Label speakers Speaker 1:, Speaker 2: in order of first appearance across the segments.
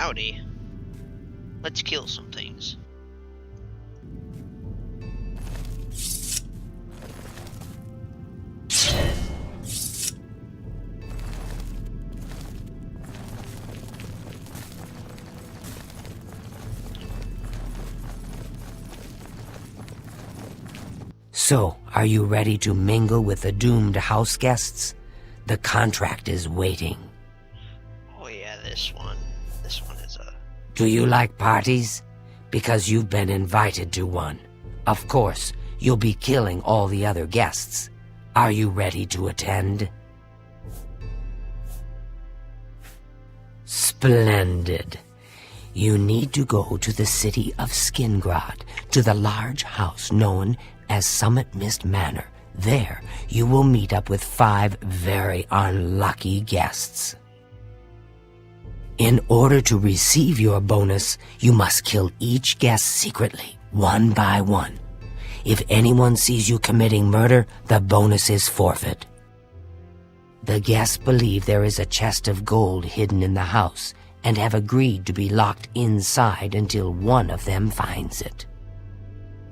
Speaker 1: howdy. Let's kill some things.
Speaker 2: So, are you ready to mingle with the doomed house guests? The contract is waiting.
Speaker 1: Oh yeah, this one. This one is a...
Speaker 2: Do you like parties? Because you've been invited to one. Of course, you'll be killing all the other guests. Are you ready to attend? Splendid. You need to go to the city of Skingrad, to the large house known as Summit Mist Manor. There, you will meet up with 5 very unlucky guests. In order to receive your bonus, you must kill each guest secretly, one by one. If anyone sees you committing murder, the bonus is forfeit. The guests believe there is a chest of gold hidden in the house and have agreed to be locked inside until one of them finds it.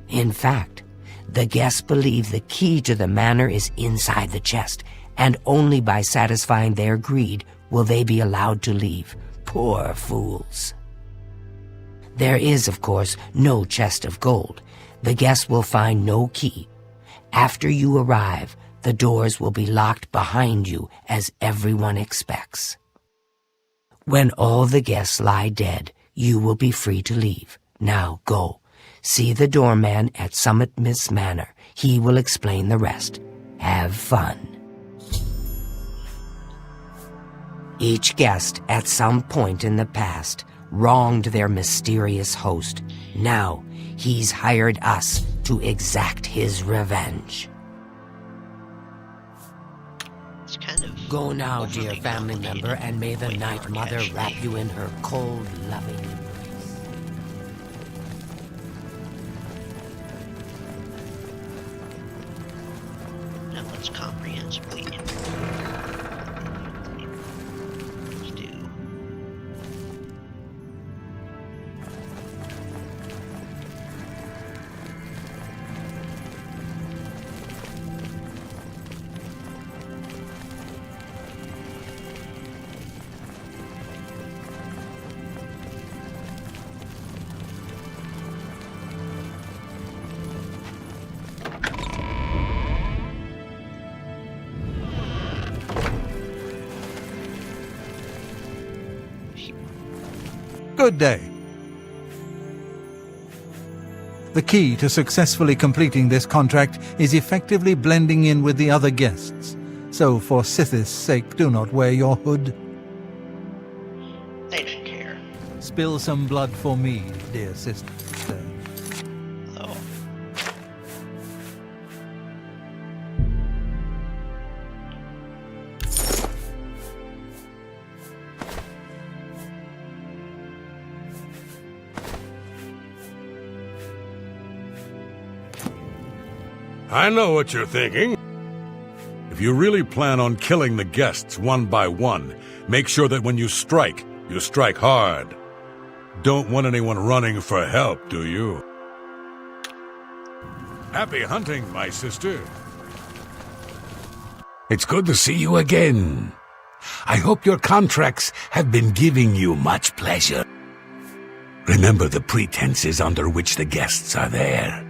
Speaker 2: In fact, the guests believe the key to the manor is inside the chest, and only by satisfying their greed will they be allowed to leave. Poor fools. There is, of course, no chest of gold. The guests will find no key. After you arrive, the doors will be locked behind you, as everyone expects. When all the guests lie dead, you will be free to leave. Now go. See the doorman at Summit Mist Manor. He will explain the rest. Have fun. Each guest, at some point in the past, wronged their mysterious host. Now, he's hired us to exact his revenge.
Speaker 1: It's kind of...
Speaker 2: Go now, dear
Speaker 1: overly
Speaker 2: family
Speaker 1: complicated.
Speaker 2: member, and may the
Speaker 1: Wait,
Speaker 2: Night
Speaker 1: Mark,
Speaker 2: Mother
Speaker 1: actually.
Speaker 2: wrap you in her cold, loving embrace.
Speaker 1: Now let's comprehensively let's do...
Speaker 3: Good day. The key to successfully completing this contract is effectively blending in with the other guests. So for Sithis' sake, do not wear your hood.
Speaker 1: They don't care.
Speaker 3: Spill some blood for me, dear sister.
Speaker 1: Oh.
Speaker 4: I know what you're thinking. If you really plan on killing the guests one by one, make sure that when you strike hard. Don't want anyone running for help, do you? Happy hunting, my sister.
Speaker 5: It's good to see you again. I hope your contracts have been giving you much pleasure. Remember the pretenses under which the guests are there.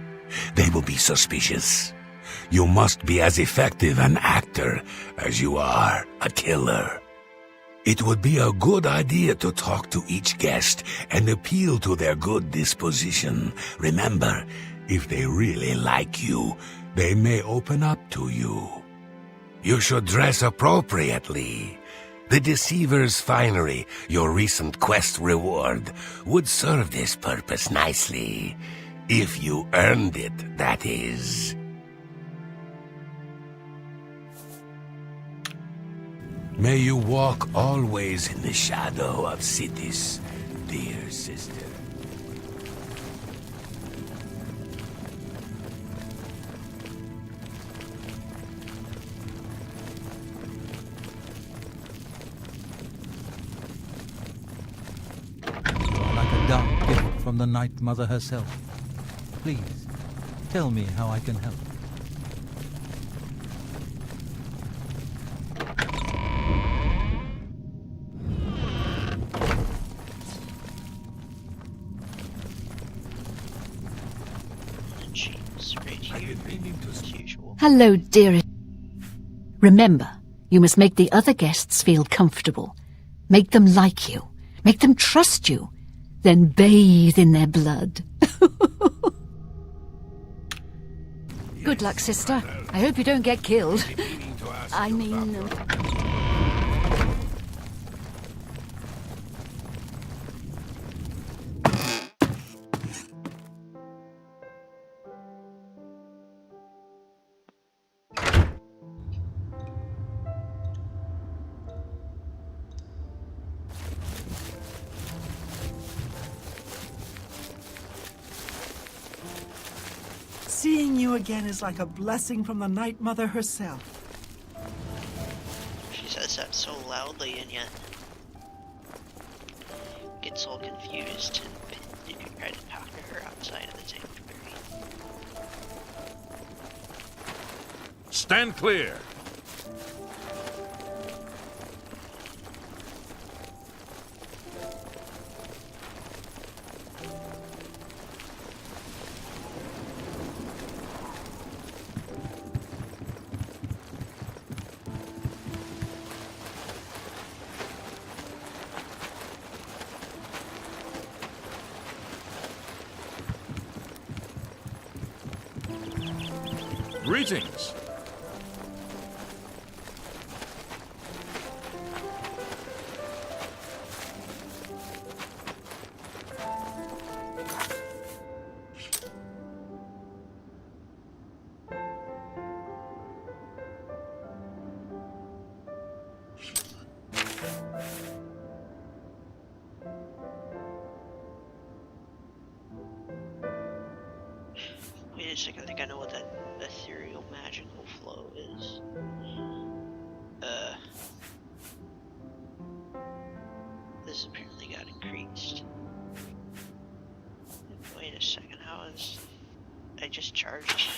Speaker 5: They will be suspicious. You must be as effective an actor as you are a killer. It would be a good idea to talk to each guest and appeal to their good disposition. Remember, if they really like you, they may open up to you. You should dress appropriately. The Deceiver's Finery, your recent quest reward, would serve this purpose nicely. If you earned it, that is. May you walk always in the shadow of Sithis, dear sister.
Speaker 3: from the Night Mother herself. Please, tell me how I can help.
Speaker 1: She's right here, as usual.
Speaker 6: Hello, dearest. Remember, you must make the other guests feel comfortable. Make them like you. Make them trust you. Then bathe in their blood. Good luck, sister. I hope you don't get killed. I mean...
Speaker 7: Seeing you again is like a blessing from the Night Mother herself.
Speaker 1: She says that so loudly and yet gets all confused and you can try to talk to her outside of the sanctuary.
Speaker 4: Stand clear. Greetings.
Speaker 1: Wait a second, I think I know what that ethereal magical flow is. This apparently got increased. Wait a second, how is... I just charged?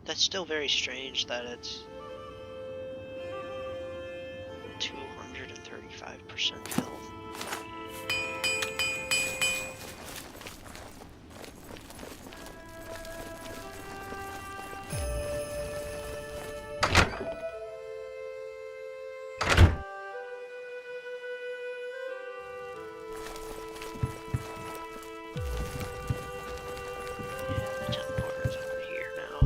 Speaker 1: That's still very strange that it's 235% health. Yeah, the teleporter's over here now.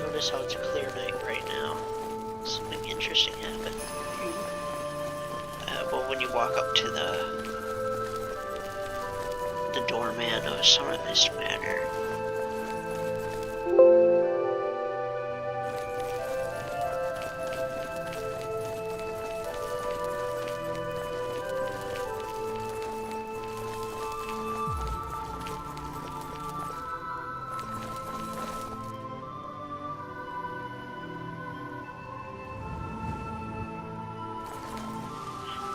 Speaker 1: Notice how it's a clear night right now. Something interesting happened. Well, when you walk up to the doorman of Summit Mist Manor,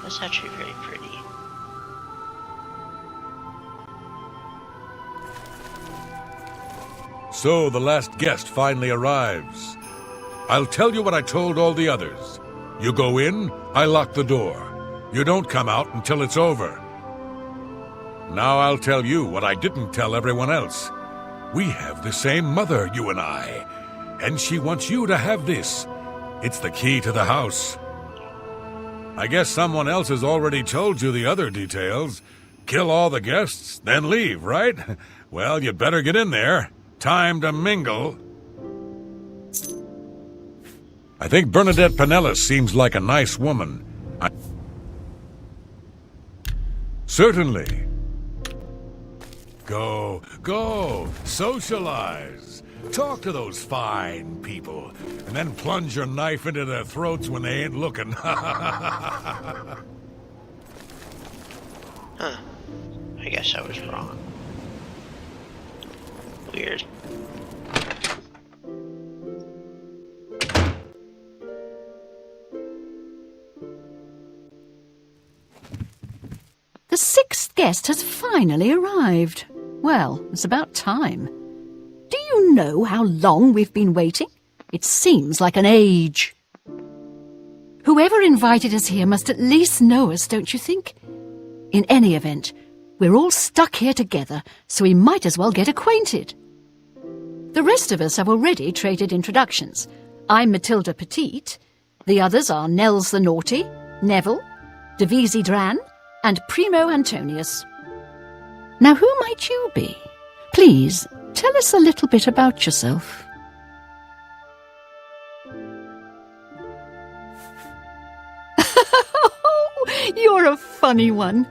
Speaker 1: that's actually very pretty.
Speaker 4: So the last guest finally arrives. I'll tell you what I told all the others. You go in, I lock the door. You don't come out until it's over. Now I'll tell you what I didn't tell everyone else. We have the same mother, you and I. and she wants you to have this. It's the key to the house. I guess someone else has already told you the other details. Kill all the guests, then leave, right? Well, you'd better get in there. Time to mingle. I think Bernadette Pinellas seems like a nice woman. Certainly. Go, socialize. Talk to those fine people, and then plunge your knife into their throats when they ain't looking.
Speaker 1: Huh. I guess I was wrong. Weird.
Speaker 6: The sixth guest has finally arrived. Well, it's about time. Do you know how long we've been waiting? It seems like an age. Whoever invited us here must at least know us, don't you think? In any event, we're all stuck here together, so we might as well get acquainted. The rest of us have already traded introductions. I'm Matilda Petite. The others are Nels the Naughty, Neville, Devisi Dran, and Primo Antonius. Now, who might you be? Please, tell us a little bit about yourself. You're a funny one.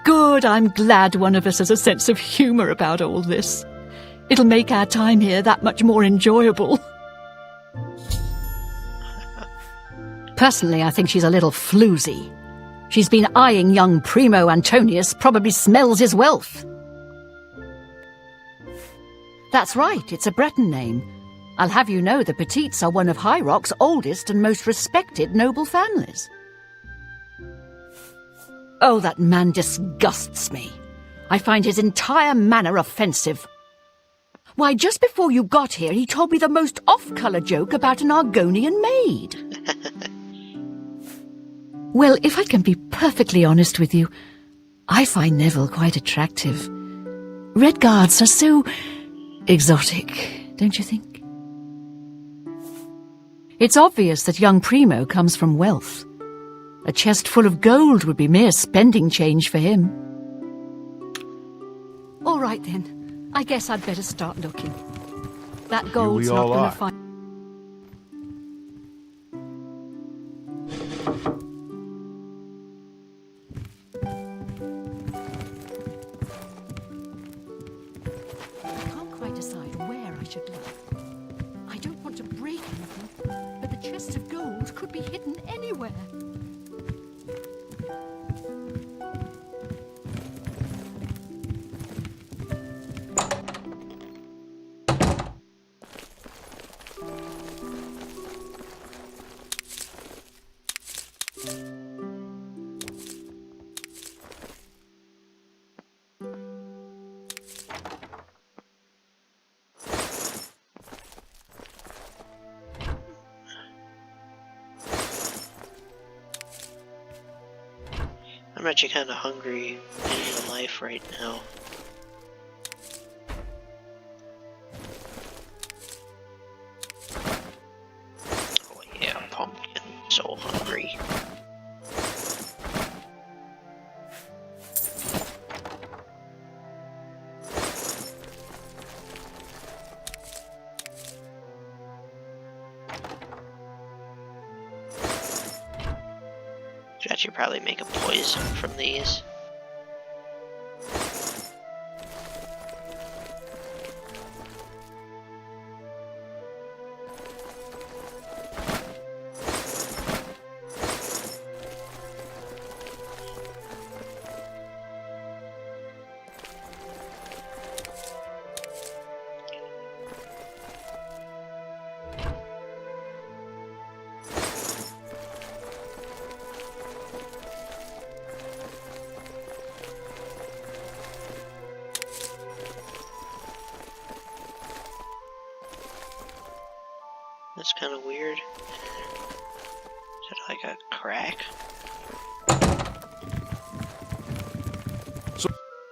Speaker 6: Good, I'm glad one of us has a sense of humour about all this. It'll make our time here that much more enjoyable. Personally, I think she's a little floozy. She's been eyeing young Primo Antonius, probably smells his wealth. That's right, it's a Breton name. I'll have you know the Petites are one of High Rock's oldest and most respected noble families. Oh, that man disgusts me. I find his entire manner offensive. Why, just before you got here, he told me the most off-colour joke about an Argonian maid. Well, if I can be perfectly honest with you, I find Neville quite attractive. Red Guards are so exotic, don't you think? It's obvious that young Primo comes from wealth. A chest full of gold would be mere spending change for him. All right then, I guess I'd better start looking. That gold's not going to find... I can't quite decide where I should look. I don't want to break anything, but the chests of gold could be hidden anywhere.
Speaker 1: I'm actually kind of hungry in life right now. Oh yeah, pumpkin. So hungry. Should actually probably make a poison from these. That's kind of weird. Is that like a crack?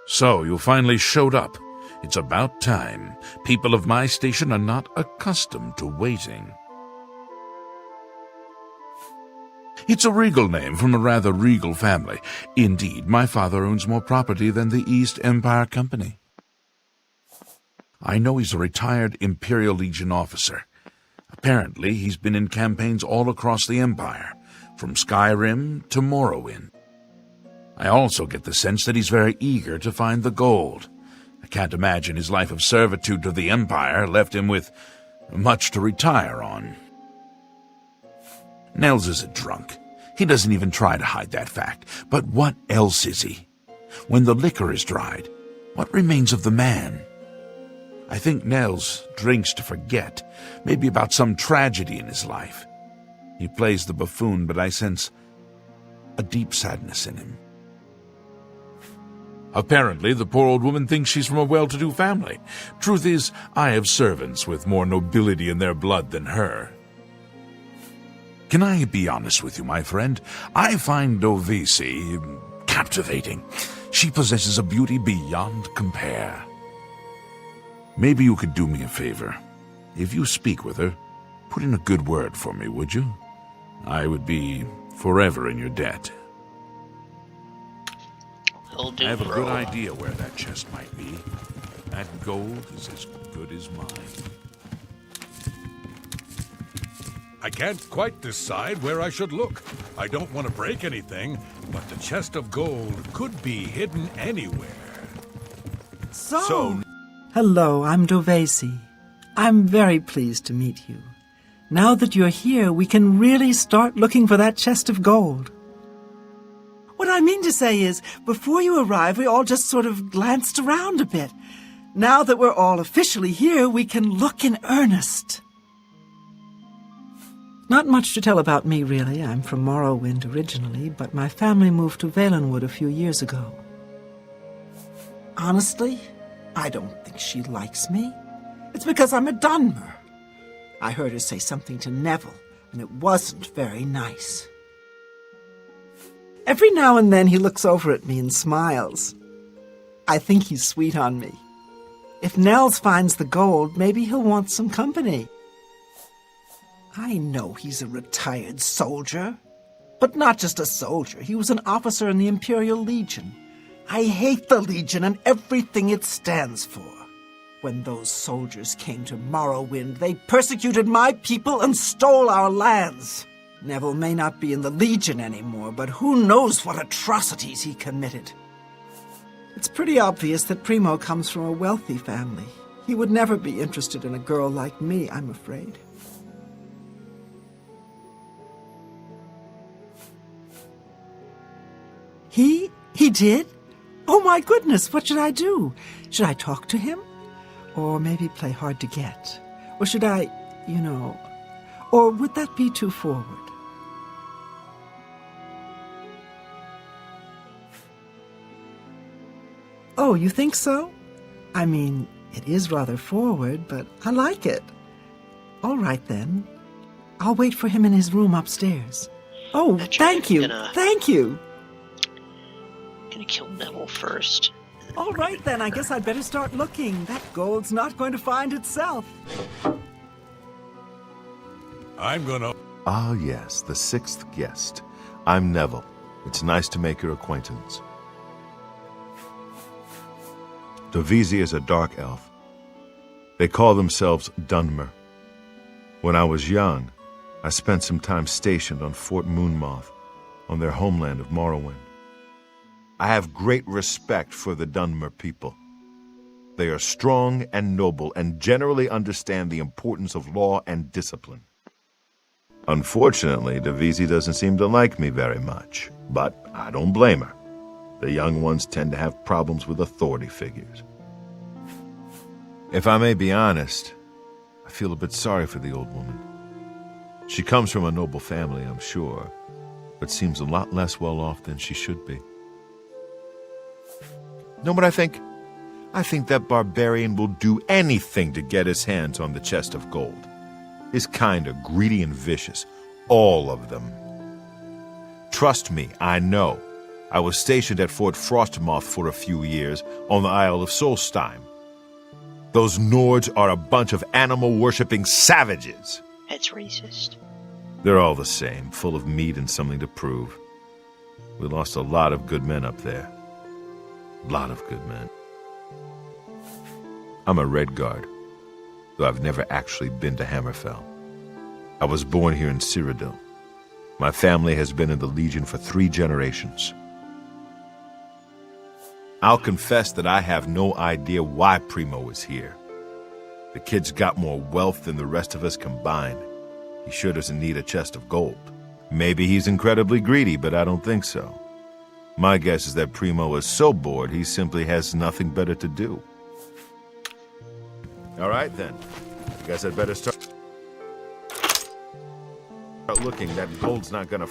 Speaker 8: So you finally showed up.
Speaker 5: It's about time. People of my station are not accustomed to waiting. It's a regal name from a rather regal family. Indeed, my father owns more property than the East Empire Company. I know he's a retired Imperial Legion officer. Apparently, he's been in campaigns all across the Empire, from Skyrim to Morrowind. I also get the sense that he's very eager to find the gold. I can't imagine his life of servitude to the Empire left him with much to retire on. Nels is a drunk. He doesn't even try to hide that fact. But what else is he? When the liquor is dried, what remains of the man? I think Nels drinks to forget, maybe about some tragedy in his life. He plays the buffoon, but I sense a deep sadness in him. Apparently, the poor old woman thinks she's from a well-to-do family. Truth is, I have servants with more nobility in their blood than her. Can I be honest with you, my friend? I find Dovisi captivating. She possesses a beauty beyond compare. Maybe you could do me a favor. If you speak with her, put in a good word for me, would you? I would be forever in your debt. I have a good idea where that chest might be. That gold is as good as mine.
Speaker 4: I can't quite decide where I should look. I don't want to break anything, but the chest of gold could be hidden anywhere.
Speaker 7: So... Hello, I'm Dovesi. I'm very pleased to meet you. Now that you're here, we can really start looking for that chest of gold. What I mean to say is, before you arrived, we all just sort of glanced around a bit. Now that we're all officially here, we can look in earnest. Not much to tell about me, really. I'm from Morrowind originally, but my family moved to Valenwood a few years ago. Honestly, I don't think she likes me. It's because I'm a Dunmer. I heard her say something to Neville, and it wasn't very nice. Every now and then he looks over at me and smiles. I think he's sweet on me. If Nels finds the gold, maybe he'll want some company. I know he's a retired soldier, but not just a soldier. He was an officer in the Imperial Legion. I hate the Legion and everything it stands for. When those soldiers came to Morrowind, they persecuted my people and stole our lands. Neville may not be in the Legion anymore, but who knows what atrocities he committed. It's pretty obvious that Primo comes from a wealthy family. He would never be interested in a girl like me, I'm afraid. He did? Oh my goodness, what should I do? Should I talk to him? Or maybe play hard to get? Or should I, or would that be too forward? Oh, you think so? I mean, it is rather forward, but I like it. All right, then. I'll wait for him in his room upstairs. Oh, thank you. Thank you.
Speaker 1: Gonna kill Neville first.
Speaker 7: All right, then. I guess I'd better start looking. That gold's not going to find itself.
Speaker 4: I'm gonna...
Speaker 8: Ah, yes, the sixth guest. I'm Neville. It's nice to make your acquaintance. Dovisi is a dark elf. They call themselves Dunmer. When I was young, I spent some time stationed on Fort Moonmoth, on their homeland of Morrowind. I have great respect for the Dunmer people. They are strong and noble and generally understand the importance of law and discipline. Unfortunately, Dovisi doesn't seem to like me very much, but I don't blame her. The young ones tend to have problems with authority figures. If I may be honest, I feel a bit sorry for the old woman. She comes from a noble family, I'm sure, but seems a lot less well off than she should be. Know what I think? I think that barbarian will do anything to get his hands on the chest of gold. His kind are greedy and vicious, all of them. Trust me, I know. I was stationed at Fort Frostmoth for a few years on the Isle of Solstheim. Those Nords are a bunch of animal-worshipping savages.
Speaker 1: That's racist.
Speaker 8: They're all the same, full of meat and something to prove. We lost a lot of good men up there. A lot of good men. I'm a Red Guard, though I've never actually been to Hammerfell. I was born here in Cyrodiil. My family has been in the Legion for 3 generations. I'll confess that I have no idea why Primo is here. The kid's got more wealth than the rest of us combined. He sure doesn't need a chest of gold. Maybe he's incredibly greedy, but I don't think so. My guess is that Primo is so bored he simply has nothing better to do. All right, then. I guess I'd better start looking. That gold's not gonna...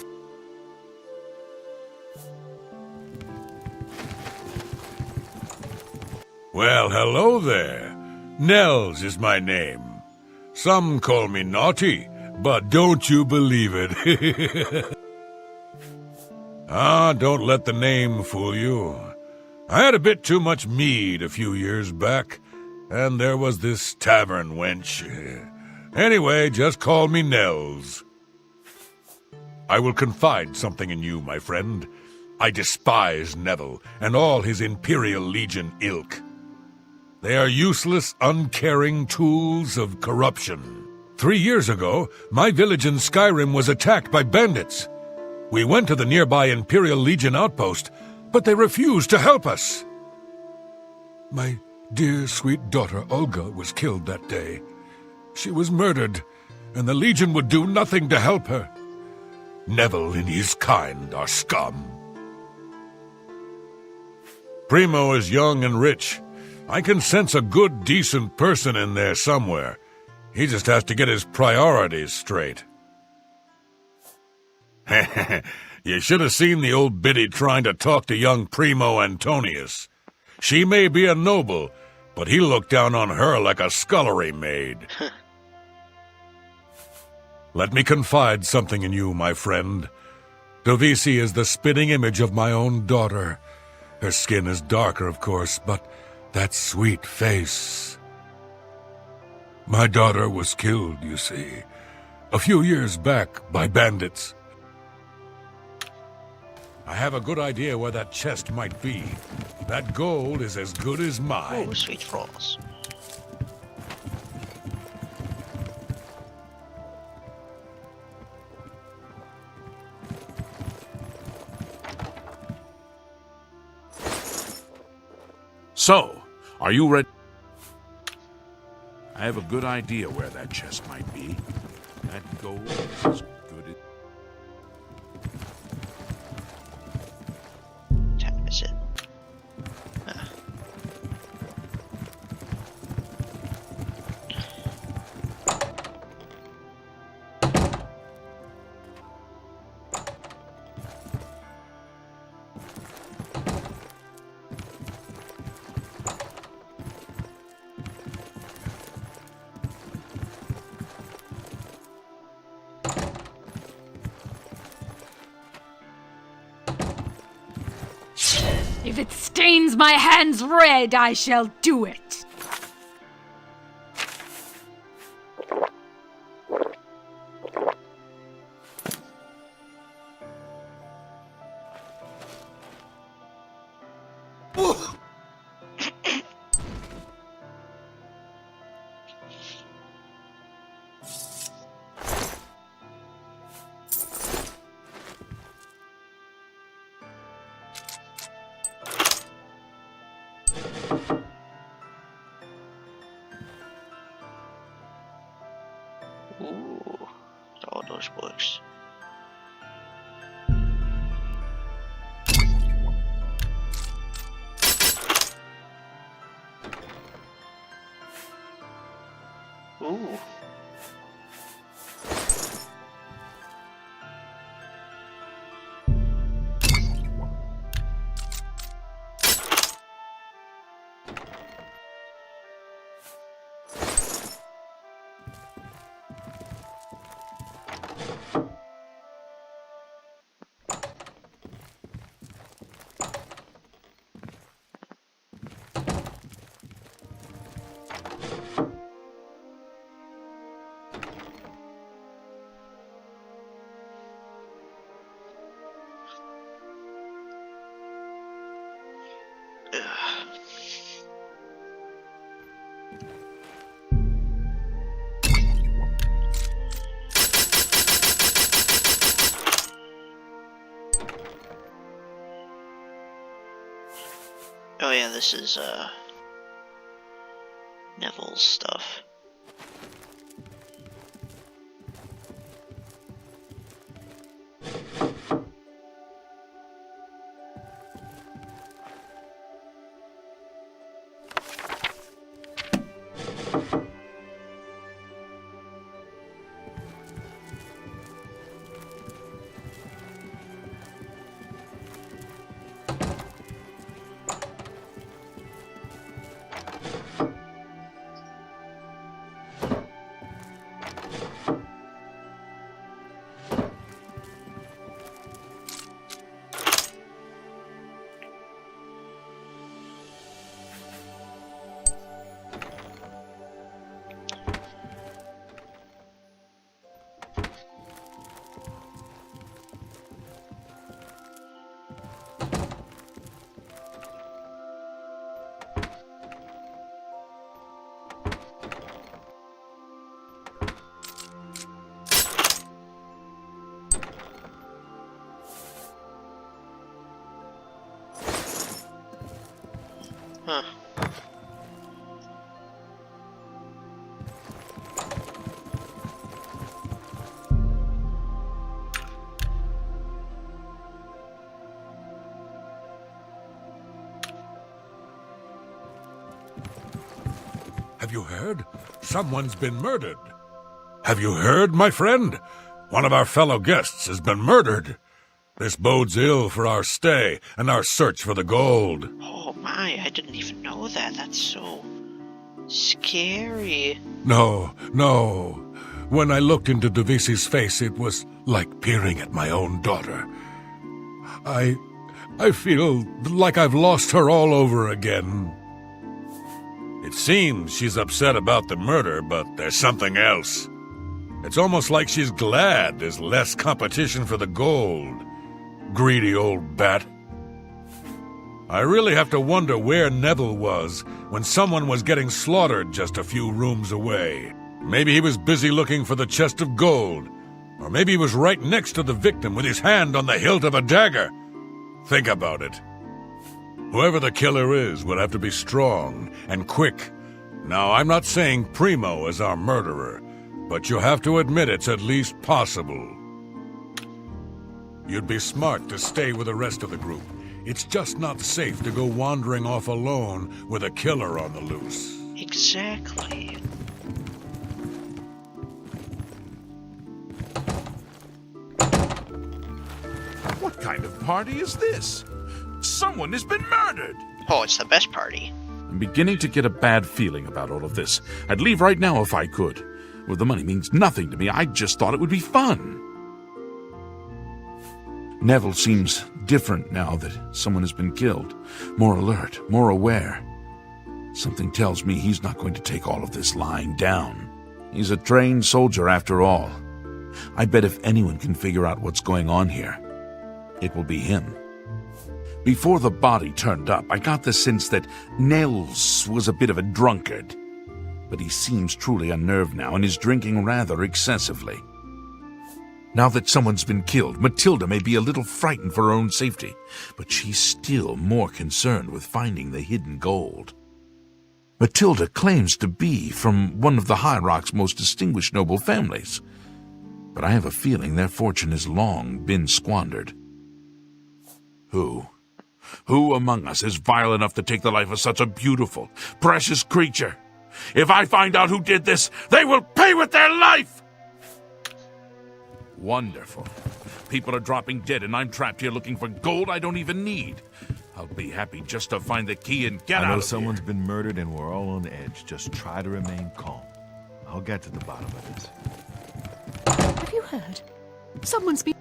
Speaker 4: Well, hello there. Nels is my name. Some call me naughty, but don't you believe it. Don't let the name fool you. I had a bit too much mead a few years back, and there was this tavern wench. Anyway, just call me Nels. I will confide something in you, my friend. I despise Neville and all his Imperial Legion ilk. They are useless, uncaring tools of corruption. 3 years ago, my village in Skyrim was attacked by bandits. We went to the nearby Imperial Legion outpost, but they refused to help us. My dear, sweet daughter Olga was killed that day. She was murdered, and the Legion would do nothing to help her. Neville and his kind are scum. Primo is young and rich. I can sense a good, decent person in there somewhere. He just has to get his priorities straight. You should have seen the old biddy trying to talk to young Primo Antonius. She may be a noble, but he looked down on her like a scullery maid. Let me confide something in you, my friend. Dovisi is the spitting image of my own daughter. Her skin is darker, of course, but that sweet face. My daughter was killed, you see, a few years back by bandits. I have a good idea where that chest might be. That gold is as good as mine.
Speaker 1: Oh, sweet rolls.
Speaker 5: So, are you ready? I have a good idea where that chest might be. That gold is as good as...
Speaker 1: Time is it?
Speaker 9: If it stains my hands red, I shall do it.
Speaker 1: Ooh, all those books. Ooh. Oh yeah, this is Neville's stuff. Huh.
Speaker 4: Have you heard? Someone's been murdered. Have you heard, my friend? One of our fellow guests has been murdered. This bodes ill for our stay and our search for the gold.
Speaker 1: Oh my, I didn't even know that. That's so scary.
Speaker 4: No. When I looked into Devisi's face, it was like peering at my own daughter. I feel like I've lost her all over again. It seems she's upset about the murder, but there's something else. It's almost like she's glad there's less competition for the gold. Greedy old bat. I really have to wonder where Neville was when someone was getting slaughtered just a few rooms away. Maybe he was busy looking for the chest of gold. Or maybe he was right next to the victim with his hand on the hilt of a dagger. Think about it. Whoever the killer is will have to be strong and quick. Now, I'm not saying Primo is our murderer, but you have to admit it's at least possible. You'd be smart to stay with the rest of the group. It's just not safe to go wandering off alone with a killer on the loose.
Speaker 1: Exactly.
Speaker 10: What kind of party is this? Someone has been murdered!
Speaker 1: Oh, it's the best party.
Speaker 10: I'm beginning to get a bad feeling about all of this. I'd leave right now if I could. Well, the money means nothing to me. I just thought it would be fun. Neville seems different now that someone has been killed. More alert, more aware. Something tells me he's not going to take all of this lying down. He's a trained soldier after all. I bet if anyone can figure out what's going on here, it will be him. Before the body turned up, I got the sense that Nels was a bit of a drunkard. But he seems truly unnerved now and is drinking rather excessively. Now that someone's been killed, Matilda may be a little frightened for her own safety, but she's still more concerned with finding the hidden gold. Matilda claims to be from one of the High Rock's most distinguished noble families, but I have a feeling their fortune has long been squandered. Who among us is vile enough to take the life of such a beautiful, precious creature? If I find out who did this, they will pay with their life! Wonderful. People are dropping dead and I'm trapped here looking for gold I don't even need. I'll be happy just to find the key and get out of here.
Speaker 8: I know someone's been murdered and we're all on edge. Just try to remain calm. I'll get to the bottom of this.
Speaker 6: Have you heard? Someone's been...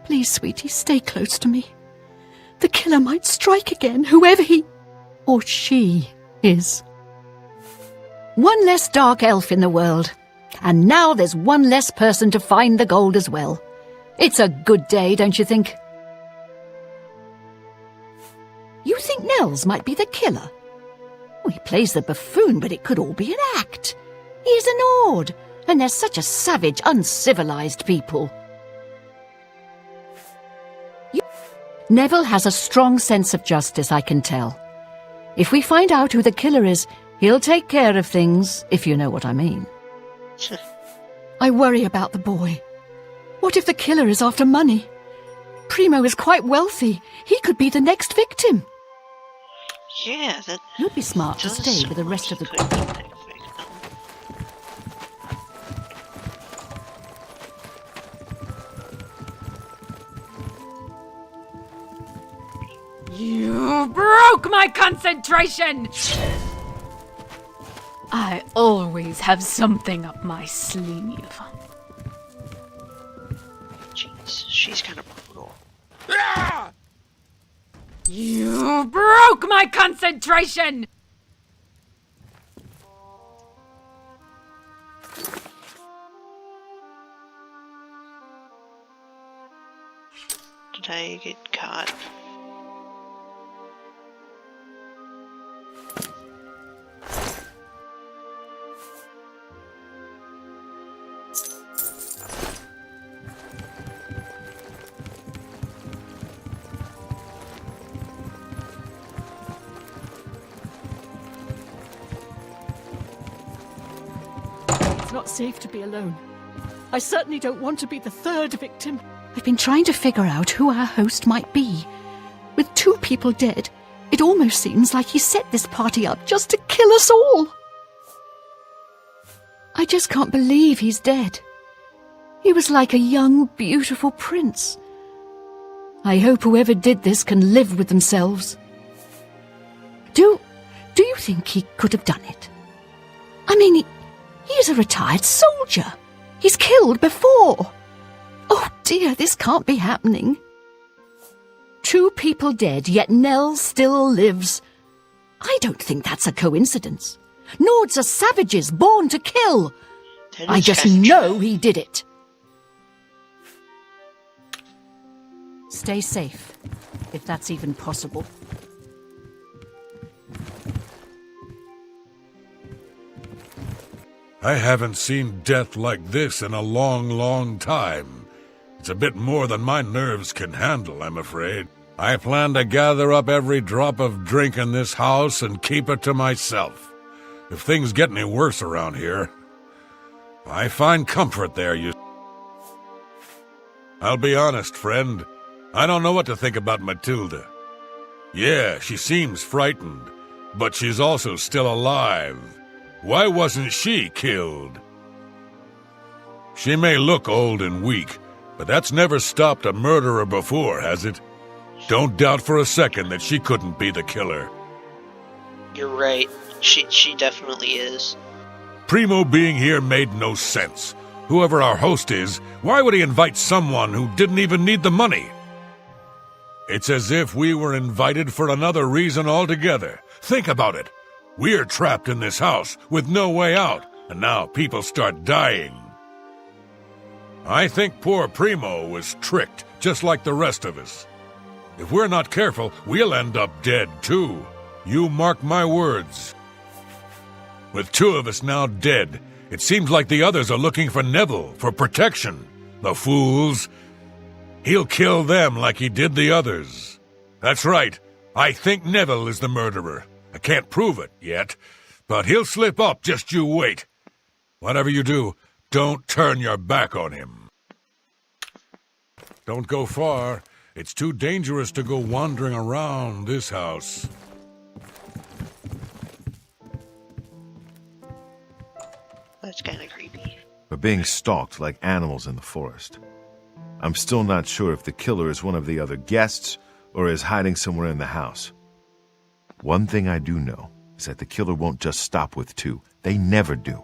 Speaker 6: Please, sweetie, stay close to me. The killer might strike again, whoever he or she is. One less dark elf in the world. And now there's one less person to find the gold as well. It's a good day, don't you think? You think Nels might be the killer? He plays the buffoon, but it could all be an act. He's an Ord, and they're such a savage, uncivilized people. Neville has a strong sense of justice, I can tell. If we find out who the killer is, he'll take care of things, if you know what I mean. I worry about the boy. What if the killer is after money? Primo is quite wealthy. He could be the next victim.
Speaker 1: Yeah, that...
Speaker 6: You'd be smart to
Speaker 1: does
Speaker 6: stay
Speaker 1: sound
Speaker 6: with the rest of the
Speaker 1: like
Speaker 6: group.
Speaker 1: a good victim.
Speaker 9: You broke my concentration! I always have something up my sleeve.
Speaker 1: Jeez, she's kind of brutal.
Speaker 9: You broke my concentration!
Speaker 1: Did I get caught?
Speaker 6: It's not safe to be alone. I certainly don't want to be the third victim. I've been trying to figure out who our host might be. With 2 people dead, it almost seems like he set this party up just to kill us all. I just can't believe he's dead. He was like a young, beautiful prince. I hope whoever did this can live with themselves. Do you think he could have done it? I mean, he's a retired soldier. He's killed before. Oh dear, this can't be happening. 2 people dead, yet Nell still lives. I don't think that's a coincidence. Nords are savages born to kill. I just know he did it. Stay safe, if that's even possible.
Speaker 4: I haven't seen death like this in a long, long time. It's a bit more than my nerves can handle, I'm afraid. I plan to gather up every drop of drink in this house and keep it to myself. If things get any worse around here, I find comfort there, I'll be honest, friend. I don't know what to think about Matilda. Yeah, she seems frightened, but she's also still alive. Why wasn't she killed? She may look old and weak, but that's never stopped a murderer before, has it? Don't doubt for a second that she couldn't be the killer.
Speaker 1: You're right. She definitely is.
Speaker 4: Primo being here made no sense. Whoever our host is, why would he invite someone who didn't even need the money? It's as if we were invited for another reason altogether. Think about it. We're trapped in this house with no way out, and now people start dying. I think poor Primo was tricked, just like the rest of us. If we're not careful, we'll end up dead, too. You mark my words. With 2 of us now dead, it seems like the others are looking for Neville for protection. The fools. He'll kill them like he did the others. That's right. I think Neville is the murderer. I can't prove it yet, but he'll slip up, just you wait. Whatever you do, don't turn your back on him. Don't go far. It's too dangerous to go wandering around this house.
Speaker 1: That's kind of creepy.
Speaker 8: We're being stalked like animals in the forest. I'm still not sure if the killer is one of the other guests or is hiding somewhere in the house. One thing I do know is that the killer won't just stop with 2. They never do.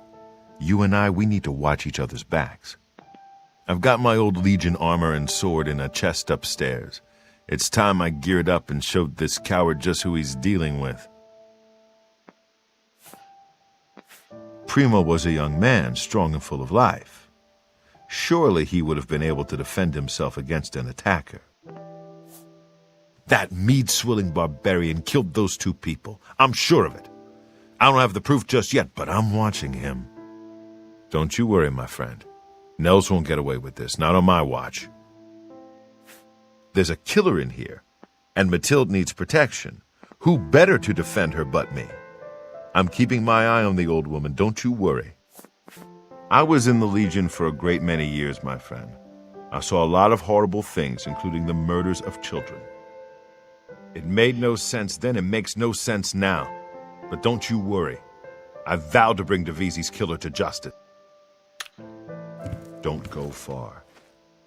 Speaker 8: You and I, we need to watch each other's backs. I've got my old Legion armor and sword in a chest upstairs. It's time I geared up and showed this coward just who he's dealing with. Primo was a young man, strong and full of life. Surely he would have been able to defend himself against an attacker. That mead-swilling barbarian killed those two people. I'm sure of it. I don't have the proof just yet, but I'm watching him. Don't you worry, my friend. Nels won't get away with this, not on my watch. There's a killer in here, and Mathilde needs protection. Who better to defend her but me? I'm keeping my eye on the old woman, don't you worry. I was in the Legion for a great many years, my friend. I saw a lot of horrible things, including the murders of children. It made no sense then, it makes no sense now. But don't you worry. I vow to bring Devizi's killer to justice. Don't go far.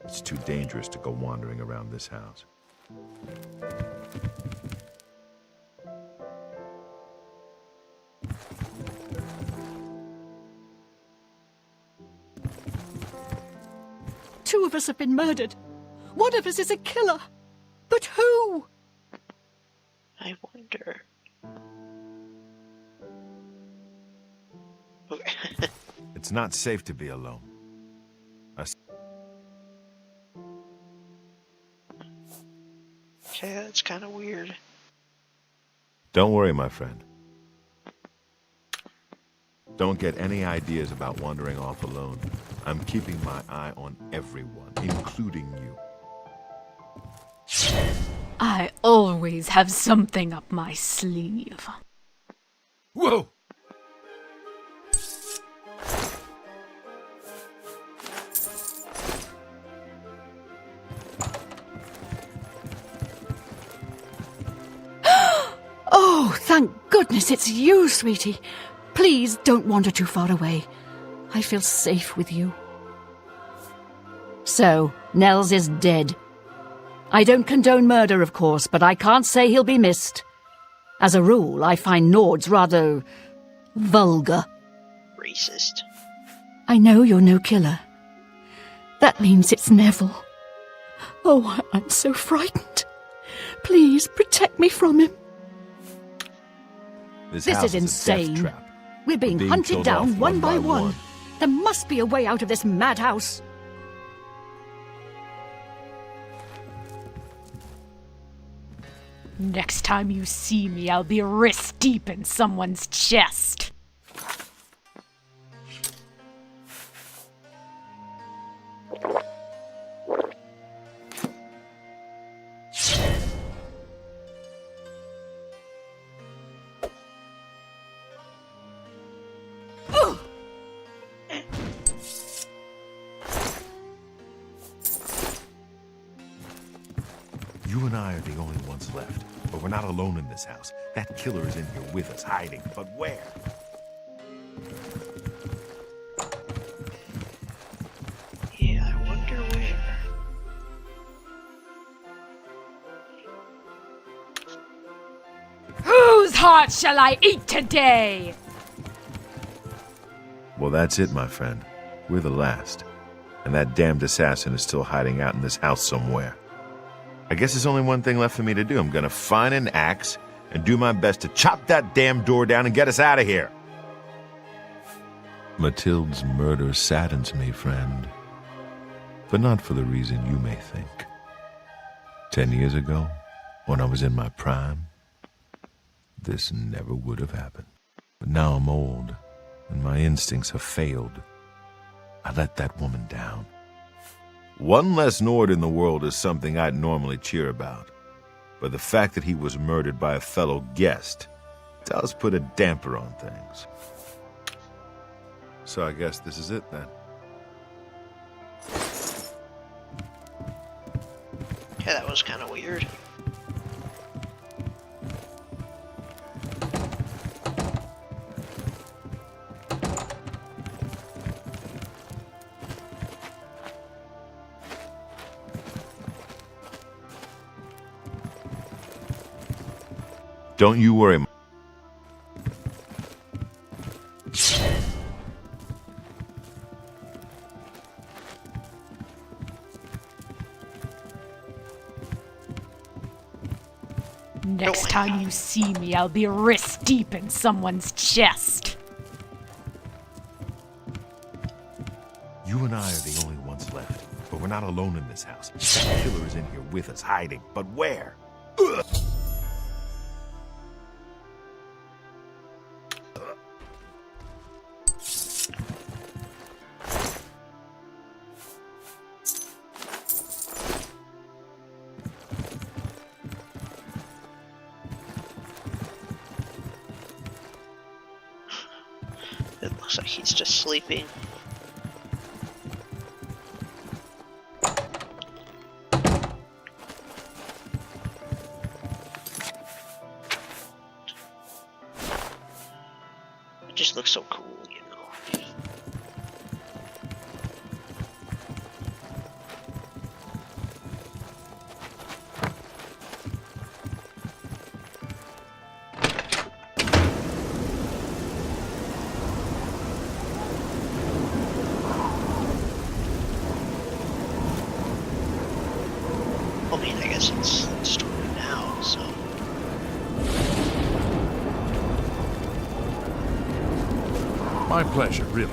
Speaker 8: It's too dangerous to go wandering around this house.
Speaker 6: Two of us have been murdered. One of us is a killer. But who?
Speaker 1: I wonder.
Speaker 8: It's not safe to be alone.
Speaker 1: Okay, that's kind of weird.
Speaker 8: Don't worry, my friend. Don't get any ideas about wandering off alone. I'm keeping my eye on everyone, including you.
Speaker 9: I always have something up my sleeve.
Speaker 5: Whoa!
Speaker 6: Oh, thank goodness it's you, sweetie. Please don't wander too far away. I feel safe with you. So, Nels is dead. I don't condone murder, of course, but I can't say he'll be missed. As a rule, I find Nords rather vulgar.
Speaker 1: Racist.
Speaker 6: I know you're no killer. That means it's Neville. Oh, I'm so frightened. Please protect me from him.
Speaker 8: This
Speaker 6: This
Speaker 8: house
Speaker 6: is
Speaker 8: a
Speaker 6: insane.
Speaker 8: death trap.
Speaker 6: We're being hunted
Speaker 8: killed
Speaker 6: down
Speaker 8: off
Speaker 6: one by one. There must be a way out of this madhouse.
Speaker 9: Next time you see me, I'll be wrist deep in someone's chest.
Speaker 8: You and I are the only ones left, but we're not alone in this house. That killer is in here with us, hiding, but where?
Speaker 1: Yeah, I wonder where.
Speaker 9: Whose heart shall I eat today?
Speaker 8: Well, that's it, my friend. We're the last. And that damned assassin is still hiding out in this house somewhere. I guess there's only one thing left for me to do. I'm gonna find an axe and do my best to chop that damn door down and get us out of here. Mathilde's murder saddens me, friend. But not for the reason you may think. 10 years ago, when I was in my prime, this never would have happened. But now I'm old, and my instincts have failed. I let that woman down. One less Nord in the world is something I'd normally cheer about. But the fact that he was murdered by a fellow guest does put a damper on things. So I guess this is it then.
Speaker 1: Yeah, that was kind of weird.
Speaker 8: Don't you worry.
Speaker 9: Next time you see me, I'll be wrist deep in someone's chest.
Speaker 8: You and I are the only ones left, but we're not alone in this house. That killer is in here with us, hiding. But where?
Speaker 1: It looks like he's just sleeping. It just looks so cool, you know. I mean, I guess it's story now, so.
Speaker 10: My pleasure, really.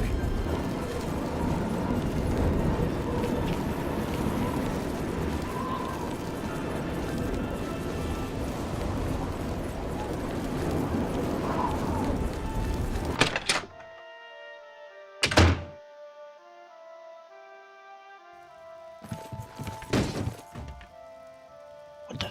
Speaker 1: What the?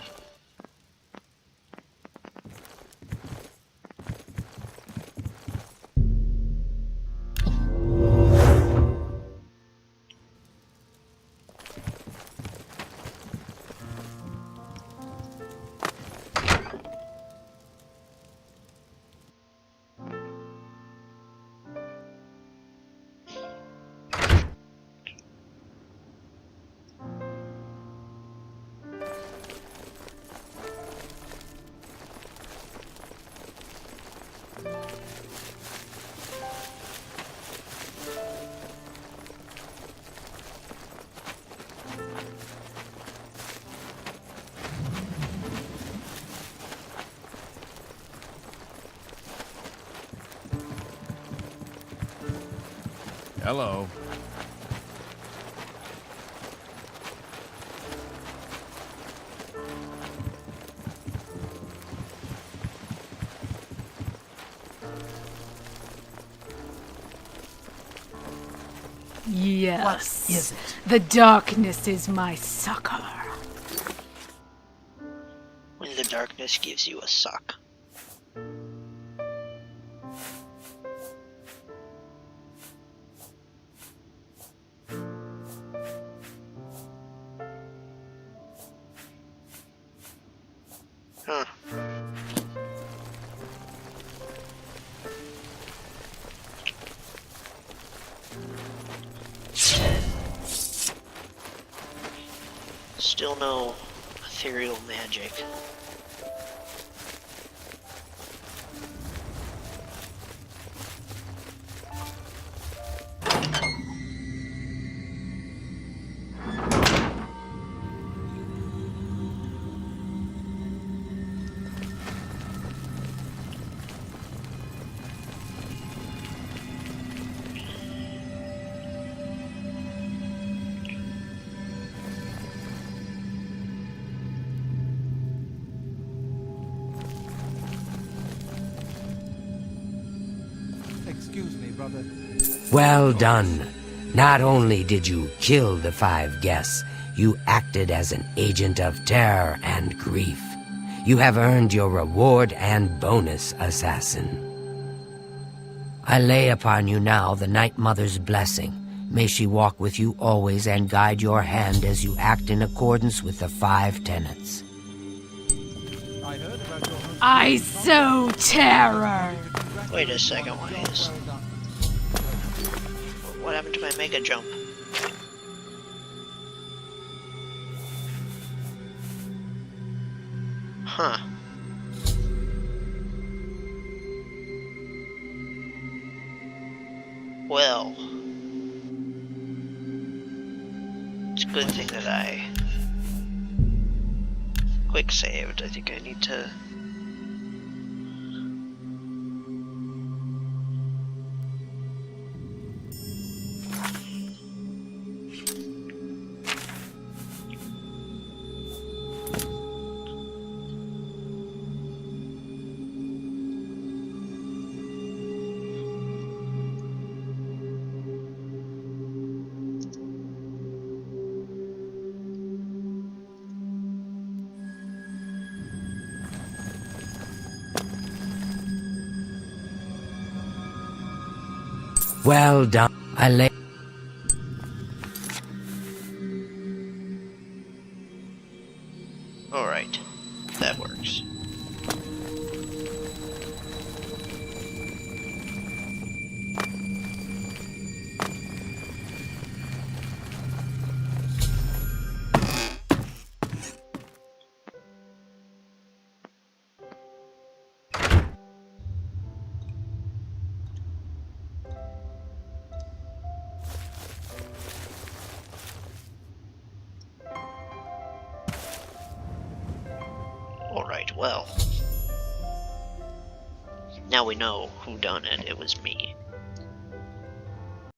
Speaker 10: Hello.
Speaker 9: Yes.
Speaker 7: What is it?
Speaker 9: The darkness is my succor.
Speaker 1: When the darkness gives you a suck. Huh. Still no ethereal magic.
Speaker 3: Excuse me, brother.
Speaker 2: Well done. Not only did you kill the 5 guests, you acted as an agent of terror and grief. You have earned your reward and bonus, assassin. I lay upon you now the Night Mother's blessing. May she walk with you always and guide your hand as you act in accordance with the 5 tenets.
Speaker 3: I heard about your
Speaker 9: I sow terror.
Speaker 1: Wait a second, why is... What happened to my mega jump? Huh. Well... It's a good thing that I... quick saved. I think I need to...
Speaker 2: Well done. I lay.
Speaker 1: Alright, that works. Alright, well. Now we know who done it. It was me.